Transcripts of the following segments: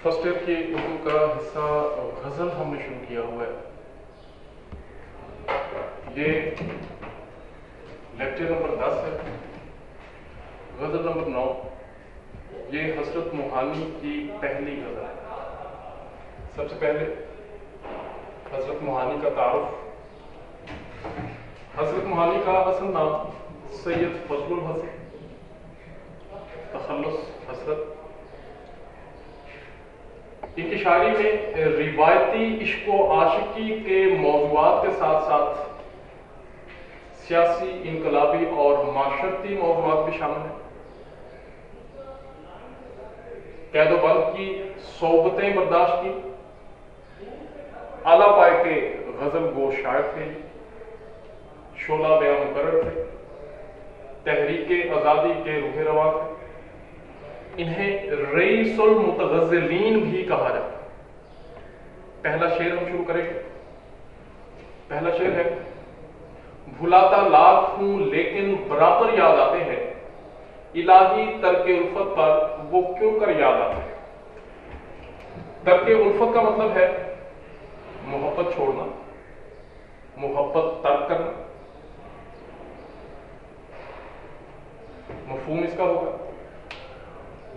First year کی اردو کا حصہ غزل ہم نے شروع کیا ہوا ہے. یہ لیکچر نمبر 10 ہے. غزل نمبر 9 یہ حضرت موہانی کی پہلی غزل ہے. سب سے پہلے حضرت موہانی کا تعارف. حضرت موہانی کا اصل نام سید فضل الحسن، تخلص حضرت. ان کی شاعری میں روایتی عشق و عاشقی کے موضوعات کے ساتھ ساتھ سیاسی، انقلابی اور معاشرتی موضوعات بھی شامل ہیں. قید و بند کی صحبتیں برداشت کی. اعلیٰ پائے کے غزل گو شاعر تھے. شعلہ بیان مقرر تھے. تحریک آزادی کے روح رواں تھے. انہیں رئیس المتغزلین بھی کہا جاتا ہے. پہلا شعر ہم شروع کریں گے. پہلا شعر ہے: بھلاتا لاکھ ہوں لیکن برابر یاد آتے ہیں، الہی ترک الفت پر وہ کیوں کر یاد آتے ہیں. ترک الفت کا مطلب ہے محبت چھوڑنا، محبت ترک کرنا. مفہوم اس کا ہوگا: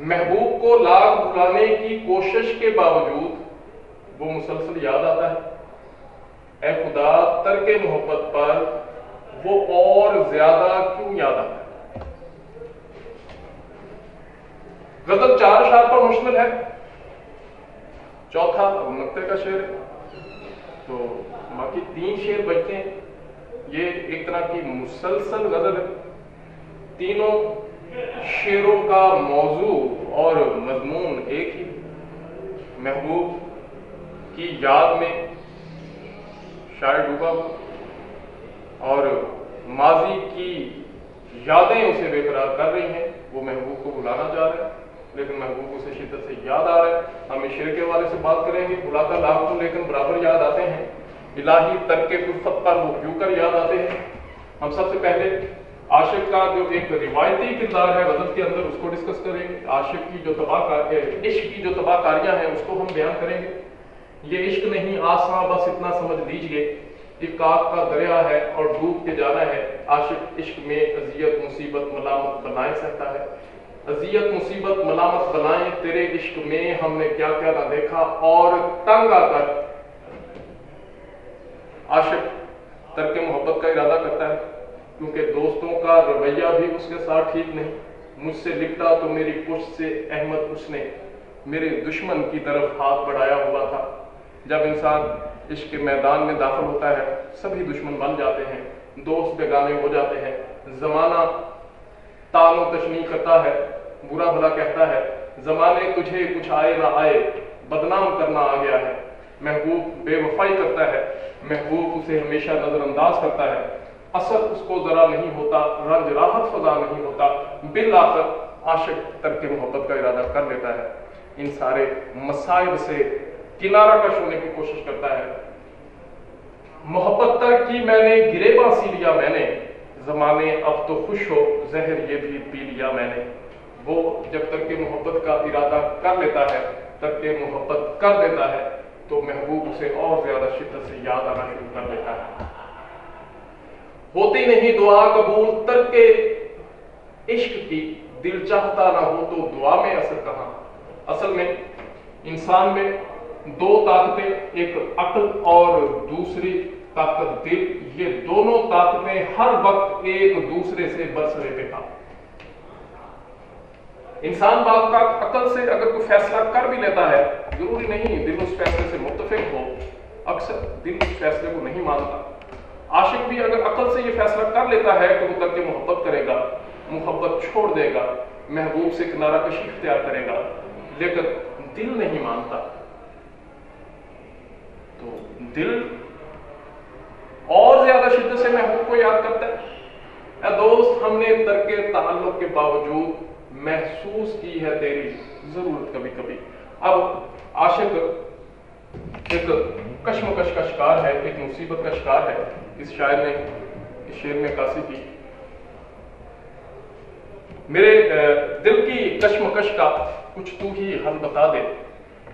محبوب کو لاکھ بھلانے کی کوشش کے باوجود وہ مسلسل یاد آتا ہے. اے خدا ترک محبت پر وہ اور زیادہ کیوں یاد آتا ہے. غزل 4 اشعار پر مشتمل ہے. چوتھا نقطے کا شعر ہے. تو باقی 3 شعر بچتے ہیں. یہ ایک طرح کی مسلسل غزل ہے. تینوں شعروں کا موضوع اور مضمون ایک ہی: محبوب کی یاد میں شاعر ڈوبا ہوا اور ماضی کی یادیں اسے بے قرار کر رہی ہیں. وہ محبوب کو بلانا چاہ رہا ہے لیکن محبوب اسے شدت سے یاد آ رہا ہے. ہم اس شعر کے حوالے سے بات کریں گے. بلاتا لاکھ ہوں لیکن برابر یاد آتے ہیں، الہی ترک الفت پر وہ کیوں کر یاد آتے ہیں. ہم سب سے پہلے عاشق کا جو ایک روایتی کردار ہے غزل کے اندر اس کو ڈسکس کریں گے. عاشق کی جو عشق کی جو تباہ کاریاں ہیں اس کو ہم بیان کریں گے. یہ عشق نہیں آساں بس اتنا سمجھ لیجئے، ایک آگ کا دریا ہے اور ڈوب کے جانا ہے. عاشق عشق میں اذیت مصیبت ملامت بلائیں سہتا ہے. اذیت مصیبت ملامت بلائیں تیرے عشق میں ہم نے کیا کیا نہ دیکھا اور تنگ آ کر. عاشق ترک محبت کا ارادہ کرتا ہے کیونکہ دوستوں کا رویہ بھی اس کے ساتھ ٹھیک نہیں. مجھ سے لپٹا تو میری پشت سے احمد اس نے میرے دشمن کی طرف ہاتھ بڑھایا ہوا تھا. جب انسان عشق کے میدان میں داخل ہوتا ہے سبھی دشمن بن جاتے ہیں، دوست بیگانے ہو جاتے ہیں. زمانہ تان و تشنیع کرتا ہے، برا بھلا کہتا ہے. زمانے تجھے کچھ آئے نہ آئے بدنام کرنا آ گیا ہے. محبوب بے وفائی کرتا ہے، محبوب اسے ہمیشہ نظر انداز کرتا ہے. اثر اس کو ذرا نہیں ہوتا، رنج راحت فضا نہیں ہوتا. بالآخر عاشق ترک محبت کا ارادہ کر لیتا ہے. ان سارے مصائب سے کنارہ کش ہونے کی کوشش کرتا ہے. محبت ترک کی میں نے گریباں سی لیا میں نے، زمانے اب تو خوش ہو زہر یہ بھی پی لیا میں نے. وہ جب ترک محبت کا ارادہ کر لیتا ہے، ترک محبت کر دیتا ہے تو محبوب اسے اور زیادہ شدت سے یاد آنا شروع کر دیتا ہے. ہوتی نہیں دعا قبول ترک عشق کی، دل چاہتا نہ ہو تو دعا میں اثر کہاں. اصل میں انسان میں 2 طاقتیں، ایک عقل اور دوسری طاقت دل. یہ دونوں طاقتیں ہر وقت ایک دوسرے سے برسرے پہ تھا. انسان بعض کا عقل سے اگر کوئی فیصلہ کر بھی لیتا ہے، ضروری نہیں دل اس فیصلے سے متفق ہو. اکثر دل اس فیصلے کو نہیں مانتا. عاشق بھی اگر عقل سے یہ فیصلہ کر لیتا ہے کہ وہ ترک محبت کرے گا، محبت چھوڑ دے گا، محبوب سے کنارہ کشی اختیار کرے گا، لیکن دل نہیں مانتا. تو دل اور زیادہ شدت سے محبوب کو یاد کرتا ہے. اے دوست ہم نے ترک تعلق کے باوجود محسوس کی ہے تیری ضرورت کبھی کبھی. اب عاشق ایک کشمکش کا شکار ہے، ایک مصیبت کا شکار ہے. اس شاعر نے اس شعر میں عکاسی کی: میرے دل کی کشمکش کا کچھ تو ہی حل بتا دے.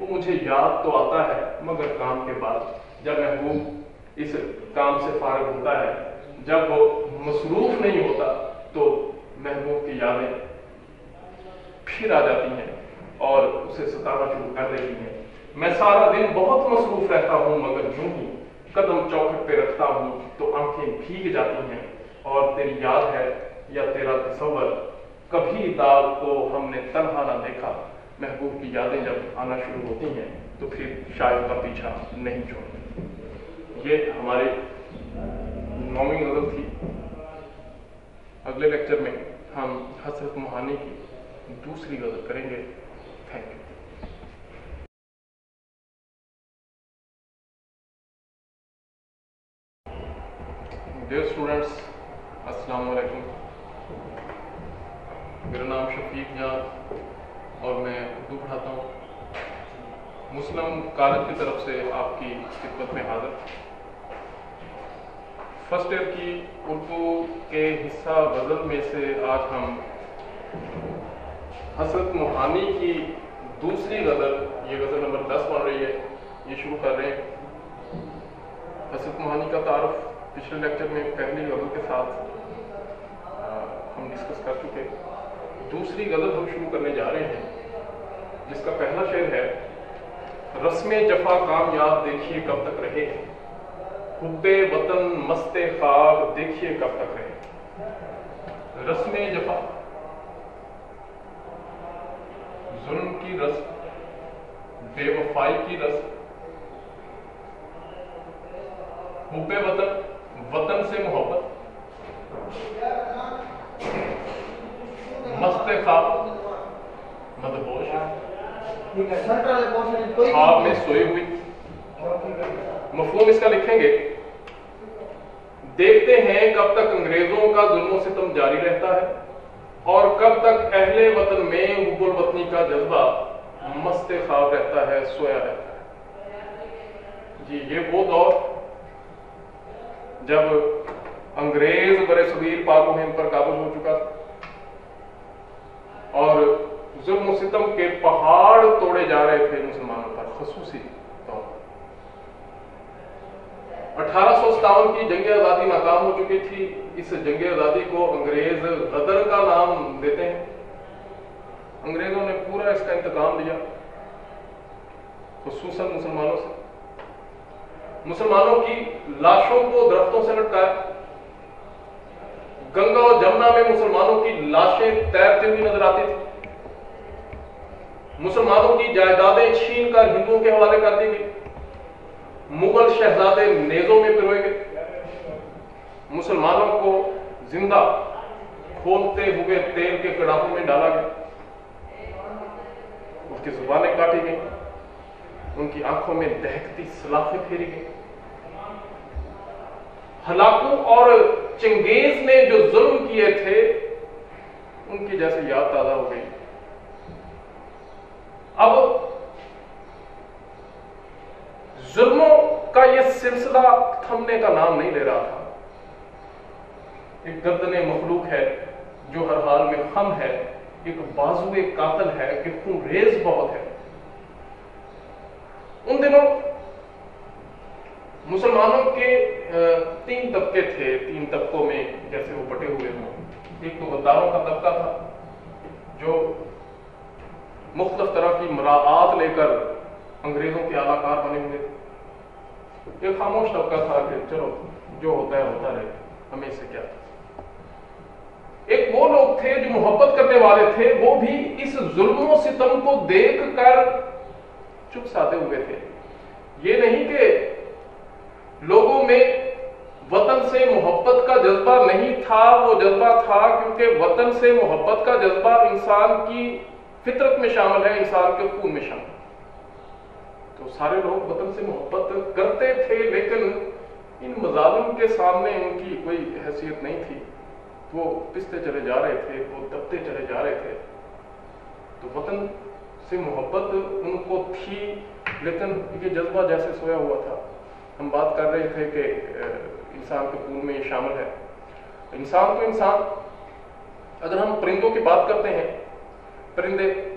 وہ مجھے یاد تو آتا ہے مگر کام کے بعد، جب محبوب اس کام سے فارغ ہوتا ہے، جب وہ مصروف نہیں ہوتا تو محبوب کی یادیں پھر آ جاتی ہیں اور اسے ستانا شروع کر دیتی ہیں۔ میں سارا دن بہت مصروف رہتا ہوں مگر یوں ہی قدم چوکھٹ پہ رکھتا ہوں تو آنکھیں بھیگ جاتی ہیں، اور تیری یاد ہے یا تیرا تصور، کبھی داغ کو ہم نے تنہا نہ دیکھا۔ محبوب کی یادیں جب آنا شروع ہوتی ہیں تو پھر شاعر کا پیچھا نہیں چھوڑتے۔ یہ ہمارے 9ویں غزل تھی۔ اگلے لیکچر میں ہم حسرت موہانی کی دوسری غزل کریں گے۔ Thank you. ڈیئر اسٹوڈنٹس، السلام علیکم۔ میرا نام شفیق جان اور میں اردو پڑھاتا ہوں۔ مسلم کالج کی طرف سے آپ کی خدمت میں حاضر۔ فرسٹ ایئر کی اردو کے حصہ غزل میں سے آج ہم حسرت موہانی کی دوسری غزل، یہ غزل نمبر 10 بن رہی ہے، یہ شروع کر رہے ہیں۔ حسرت موہانی کا تعارف پچھلے لیکچر میں پہلی غزل کے ساتھ ہم ڈسکس کر چکے۔ دوسری غزل ہم شروع کرنے جا رہے ہیں، جس کا پہلا شعر ہے: رسم جفا کامیاب دیکھیے کب تک رہے، حب وطن مست خواب دیکھیے کب تک رہے۔ رسم جفا، ظلم کی رسم، بے وفائی کی رسم، حب وطن، وطن سے محبت، مست خواب، مدہوش، خواب میں سوئی ہوئی۔ مفہوم اس کا لکھیں گے: دیکھتے ہیں کب تک انگریزوں کا ظلم و ستم جاری رہتا ہے اور کب تک اہل وطن میں حب الوطنی کا جذبہ مست خواب رہتا ہے، سویا رہتا ہے۔ جی، یہ وہ دور جب انگریز برِ صغیر پاک و ہند پر قابض ہو چکا تھا اور ظلم و ستم کے پہاڑ توڑے جا رہے تھے مسلمانوں پر، خصوصی طور پر 1857 کی جنگ آزادی ناکام ہو چکی تھی۔ اس جنگ آزادی کو انگریز غدر کا نام دیتے ہیں۔ انگریزوں نے پورا اس کا انتقام لیا، خصوصاً مسلمانوں سے۔ مسلمانوں کی لاشوں کو درختوں سے لٹکایا، گنگا اور جمنا میں مسلمانوں کی لاشیں تیرتی ہوئی نظر آتی تھی، مسلمانوں کی جائیدادیں چھین کر ہندوؤں کے حوالے کر دی گئی، مغل شہزادے نیزوں میں پروئے گئے، مسلمانوں کو زندہ کھولتے ہوئے تیل کے کڑاہوں میں ڈالا گیا، ان کی زبانیں کاٹی گئیں، ان کی آنکھوں میں دہکتی سلاخیں پھیری گئی۔ ہلاکو اور چنگیز نے جو ظلم کیے تھے ان کی جیسے یاد تازہ ہو گئی۔ اب ظلموں کا یہ سلسلہ تھمنے کا نام نہیں لے رہا تھا۔ ایک گردن مخلوق ہے جو ہر حال میں خم ہے، ایک بازوئے قاتل ہے کہ خون ریز بہت ہے۔ ان دنوں مسلمانوں کے 3 طبقے تھے، 3 طبقوں میں جیسے وہ بٹے ہوئے ہوں۔ ایک تو غداروں کا طبقہ تھا جو مختلف طرح کی مراعات لے کر انگریزوں کے اعلیٰ کار بنے ہوئے تھے۔ ایک خاموش طبقہ تھا کہ چلو جو ہوتا ہے ہوتا رہے، ہمیں اس سے کیا۔ ایک وہ لوگ تھے جو محبت کرنے والے تھے، وہ بھی اس ظلم و ستم کو دیکھ کر چپ سادے ہوئے تھے۔ یہ نہیں کہ لوگوں میں وطن سے محبت کا جذبہ نہیں تھا، وہ جذبہ تھا کیونکہ وطن سے محبت کا جذبہ انسان کی فطرت میں شامل ہے، انسان کے خون میں شامل ہے۔ تو سارے لوگ وطن سے محبت کرتے تھے، لیکن ان مظالم کے سامنے ان کی کوئی حیثیت نہیں تھی۔ وہ پستے چلے جا رہے تھے، وہ دبتے چلے جا رہے تھے۔ تو وطن سے محبت ان کو تھی، لیکن یہ جذبہ جیسے سویا ہوا تھا۔ ہم بات کر رہے تھے کہ انسان کے خون میں یہ شامل ہے۔ انسان تو انسان، اگر ہم پرندوں کی بات کرتے ہیں، پرندے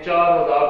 4000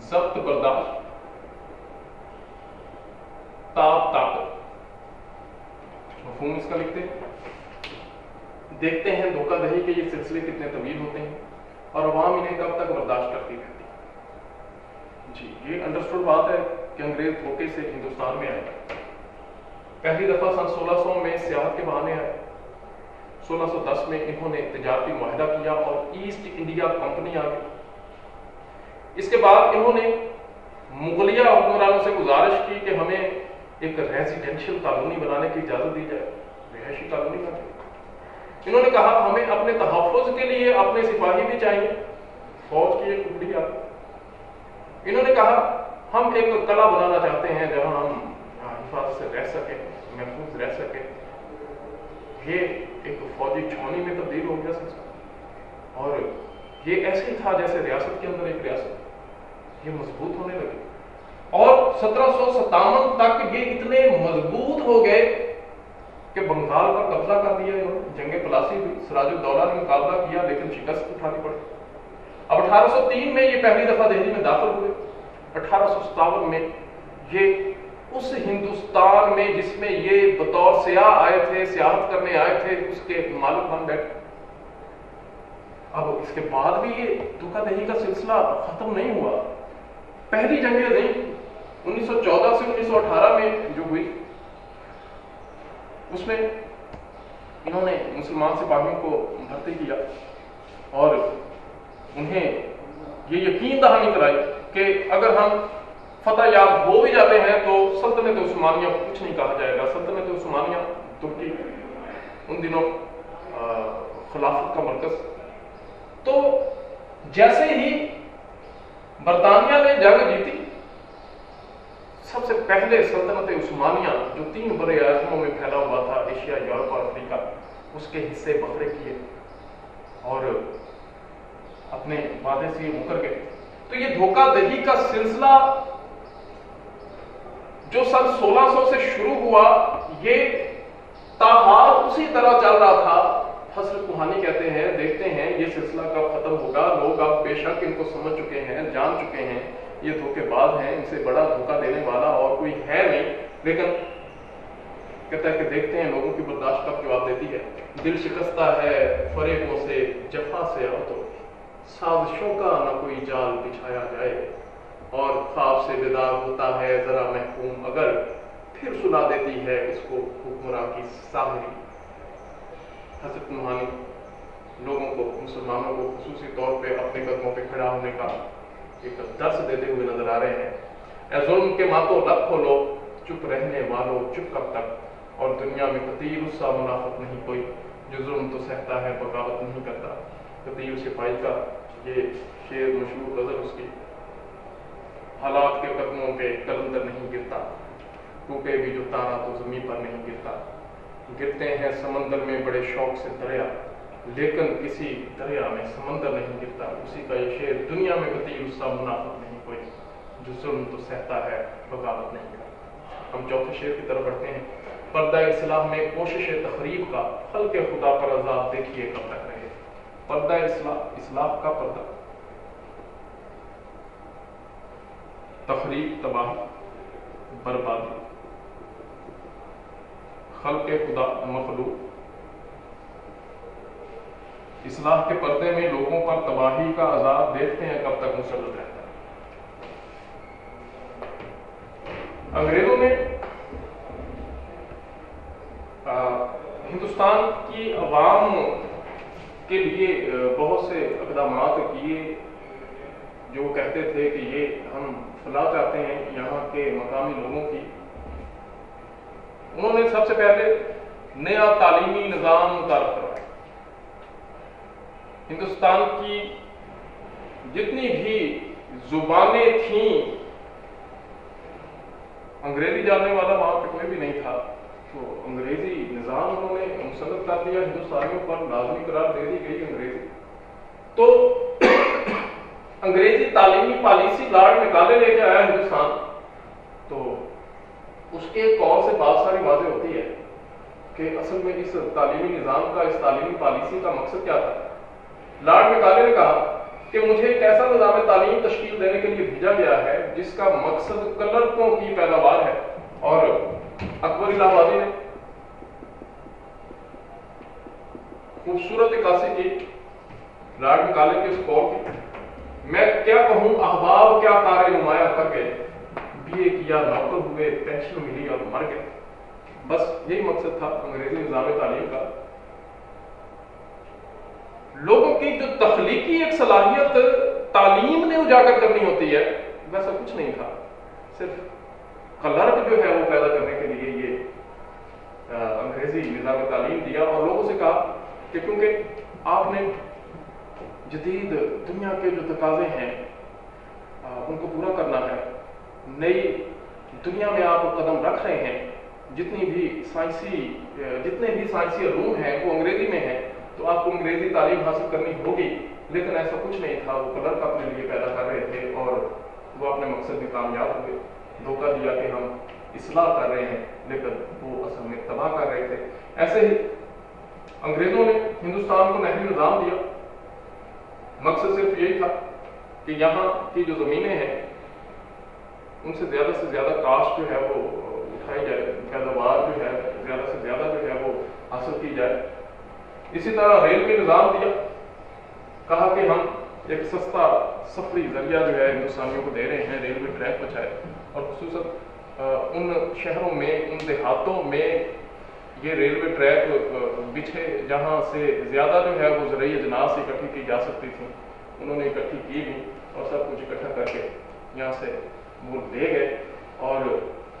ضبط برداشت، تاب طاقت، مفہوم اس کا لکھتے ہیں۔ دیکھتے ہیں دھوکہ دہی کے یہ سلسلے کتنے طویل ہوتے ہیں اور عوام انہیں کب تک برداشت کرتی رہتی ہے۔ جی یہ انڈرسٹوڈ بات ہے کہ انگریز دھوکے سے ہندوستان میں آئے۔ پہلی دفعہ سن 1600 میں سیاحت کے بہانے آئے، 1610 میں انہوں نے تجارتی معاہدہ کیا اور ایسٹ انڈیا کمپنی آ گئی۔ اس کے بعد انہوں نے مغلیہ حکمرانوں سے گزارش کی کہ ہمیں ایک ریزیڈینشل کالونی بنانے کی اجازت دی جائے، رہائشی کالونی بنانے۔ انہوں نے کہا ہمیں اپنے تحفظ کے لیے اپنے سپاہی بھی چاہیے، فوج کی ایک ٹکڑی آتی۔ انہوں نے کہا ہم ایک قلعہ بنانا چاہتے ہیں جہاں ہم حفاظت سے رہ سکیں، محفوظ رہ سکیں۔ یہ ایک فوجی چھاؤنی میں تبدیل ہو گیا سلسلہ، اور یہ ایسے ہی تھا جیسے ریاست کے اندر ایک ریاست، یہ مضبوط ہونے لگی۔ اور 1757 تک یہ اتنے مضبوط ہو گئے کہ بنگال پر قبضہ کر دیا انہوں نے۔ جنگ پلاسی ہوئی، سراج الدولہ نے مقابلہ کیا لیکن شکست اٹھانی پڑی۔ اب 1803 میں یہ پہلی دفعہ دہلی میں داخل ہوئے۔ 1857 میں یہ اس ہندوستان میں جس میں یہ بطور سیاح آئے تھے، سیاحت کرنے آئے تھے، اس کے مالک بن بیٹھے۔ اب اس کے بعد بھی یہ دھوکہ دہی کا سلسلہ ختم نہیں ہوا۔ پہلی جنگ عظیم 1914 سے 1918 میں جو ہوئی، اس میں انہوں نے مسلمان سپاہیوں کو بھرتی کیا اور انہیں یہ یقین دہانی کرائی کہ اگر ہم فتح یاب ہو بھی جاتے ہیں تو سلطنت عثمانیہ کو کچھ نہیں کہا جائے گا۔ سلطنت عثمانیہ ترکی ان دنوں خلافت کا مرکز۔ تو جیسے ہی برطانیہ نے جنگ جیتی، سب سے پہلے سلطنت عثمانیہ جو 3 بڑے اعظموں میں پھیلا ہوا تھا، ایشیا، یورپ اور افریقہ، اس کے حصے بکھرے کیے اور اپنے وعدے سے مکر گئے۔ تو یہ دھوکہ دہی کا سلسلہ جو سن 1600 سے شروع ہوا، یہ تاحال اسی طرح چل رہا تھا۔ حضرت کوہانی کہتے ہیں دیکھتے ہیں یہ سلسلہ کب ختم ہوگا۔ لوگ اب بے شک ان کو سمجھ چکے ہیں، جان چکے ہیں، یہ دھوکے باز ہیں، ان سے بڑا دھوکہ دینے والا اور کوئی ہے نہیں۔ لیکن کہتا ہے کہ دیکھتے ہیں لوگوں کی برداشت کب جواب دیتی ہے۔ دل شکستہ ہے فریبوں سے، جفا سے اب تو سازشوں کا نہ کوئی جال بچھایا جائے، اور خواب سے بیدار ہوتا ہے ذرا محکوم، اگر پھر سنا دیتی ہے اس کو حکمراں کی ساحری۔ حضرت کوہانی لوگوں کو، مسلمانوں کو خصوصی طور پہ اپنے قدموں پہ کھڑا ہونے کا ایک درس دیتے ہوئے نظر آ رہے ہیں۔ اے ظلم کے ماتوں لب کھولو، چپ رہنے والوں چپ کب تک، اور دنیا میں قتیل اس سا منافق نہیں کوئی جو ظلم تو سہتا ہے بغاوت نہیں کرتا۔ قتیل سپاہی کا یہ شعر مشہور غزل اس کی، حالات کے قدموں پہ قلندر نہیں گرتا، ٹوٹے بھی جو تارا تو زمین پر نہیں گرتا، گرتے ہیں سمندر میں بڑے شوق سے دریا، لیکن کسی دریا میں سمندر نہیں گرتا۔ اسی کا یہ شعر، دنیا میں قتیل اس سا منافق نہیں کوئی جو ظلم تو سہتا ہے بغاوت نہیں کرتا۔ ہم چوتھے شعر کی طرف بڑھتے ہیں۔ پردہ اصلاح میں کوشش تخریب کا، خلق خدا پر عذاب دیکھیے کب تک رہے۔ پردہ اصلاح کا پردہ، تخریب، تباہی، بربادی، خلق خدا، مخلوق، اصلاح کے پردے میں لوگوں پر تباہی کا عذاب دیکھتے ہیں کب تک مسلط رہتا ہے۔ انگریزوں نے ہندوستان کی عوام کے لیے بہت سے اقدامات کیے، جو کہتے تھے کہ یہ ہم فلاح چاہتے ہیں یہاں کے مقامی لوگوں کی۔ انہوں نے سب سے پہلے نیا تعلیمی نظام متعارف کروایا۔ ہندوستان کی جتنی بھی زبانیں تھیں، انگریزی جاننے والا وہاں پہ کوئی بھی نہیں تھا، تو انگریزی نظام انہوں نے مسلط کر دیا، ہندوستانیوں پر لازمی قرار دے دی گئی انگریزی۔ تو انگریزی تعلیمی پالیسی لارڈ میکالے لے کے آیا ہندوستان، تو اس کے قول سے بات ساری واضح ہوتی ہے کہ اصل میں اس تعلیمی نظام کا، اس تعلیمی پالیسی کا مقصد کیا تھا۔ لارڈ میکالے نے کہا کہ مجھے ایک ایسا نظام تعلیم تشکیل دینے کے لیے بھیجا گیا ہے جس کا مقصد کلرکوں کی پیداوار ہے. اور اکبر الہ آبادی نے خوبصورت عکاسی کی لارڈ مکالے کے اس قول کی. میں کیا کہوں احباب کیا کار نمایاں کر گئے, BA کیا نوکر ہوئے, پینشن ملی اور مر گئے. بس یہی مقصد تھا انگریزی نظام تعلیم کا. لوگوں کی جو تخلیقی ایک صلاحیت تعلیم نے اجاگر کرنی ہوتی ہے, ویسا کچھ نہیں تھا. صرف کلرک جو ہے وہ پیدا کرنے کے لیے یہ انگریزی نظام تعلیم دیا اور لوگوں سے کہا کہ کیونکہ آپ نے جدید دنیا کے جو تقاضے ہیں ان کو پورا کرنا ہے, نئی دنیا میں آپ قدم رکھ رہے ہیں, جتنے بھی سائنسی علوم ہیں وہ انگریزی میں ہیں, تو آپ کو انگریزی تعلیم حاصل کرنی ہوگی. لیکن ایسا کچھ نہیں تھا, وہ کلرک اپنے لیے پیدا کر رہے تھے اور وہ اپنے مقصد میں کامیاب ہوئے. دھوکہ دیا کہ ہم اصلاح کر رہے ہیں, لیکن وہ اصل میں تباہ کر رہے تھے. ایسے ہی انگریزوں نے ہندوستان کو نہری نظام دیا. مقصد صرف یہی تھا کہ یہاں کی جو زمینیں ہیں ان سے زیادہ کاشت جو ہے وہ اٹھائی جائے, پیداوار جو ہے زیادہ سے زیادہ جو ہے وہ حاصل کی جائے. اسی طرح ریلوے نظام دیا, کہا کہ ہم ایک سستا سفری ذریعہ جو ہے ہندوستانیوں کو دے رہے ہیں, ریلوے ٹریک بچائے. اور خصوصاً ان شہروں میں, ان دیہاتوں میں یہ ریلوے ٹریک بچھے جہاں سے زیادہ جو ہے وہ زرعی اجناس اکٹھی کی جا سکتی تھی, انہوں نے اکٹھی کی بھی اور سب کچھ اکٹھا کر کے یہاں سے وہ لے گئے. اور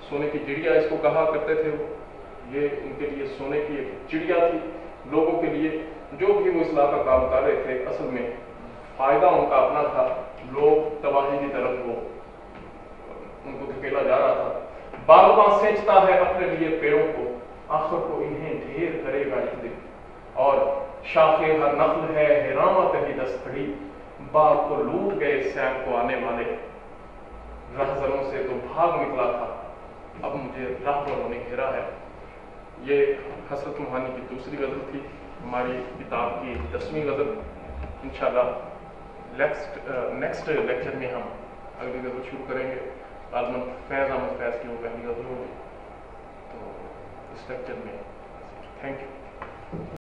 سونے کی چڑیا اس کو کہا کرتے تھے, یہ ان کے لیے سونے کی ایک چڑیا تھی. لوگوں کے لیے جو بھی وہ اصلاح کا کام کر رہے تھے اصل میں فائدہ ان کا اپنا تھا, لوگ تباہی کی طرف وہ ان کو دھکیلا جا رہا تھا. باغباں سینچتا ہے اپنے لیے پیڑوں کو, آخر کو انہیں ڈھیر کرے گا ایک دن. اور شاخے ہر نخل ہے حیرامہ کہیں دست کھڑی, باغ کو لوٹ گئے سیب کو آنے والے. رہزنوں سے تو بھاگ نکلا تھا, اب مجھے راہ والوں نے گھیرا ہے. یہ حسرت موہانی کی دوسری غزل تھی, ہماری کتاب کی 10ویں غزل. انشاءاللہ نیکسٹ لیکچر میں ہم اگلی غزل شروع کریں گے. غالباً فیض احمد فیض کی وہ پہلی غزل ہوگی. تو اس لیکچر میں تھینک یو.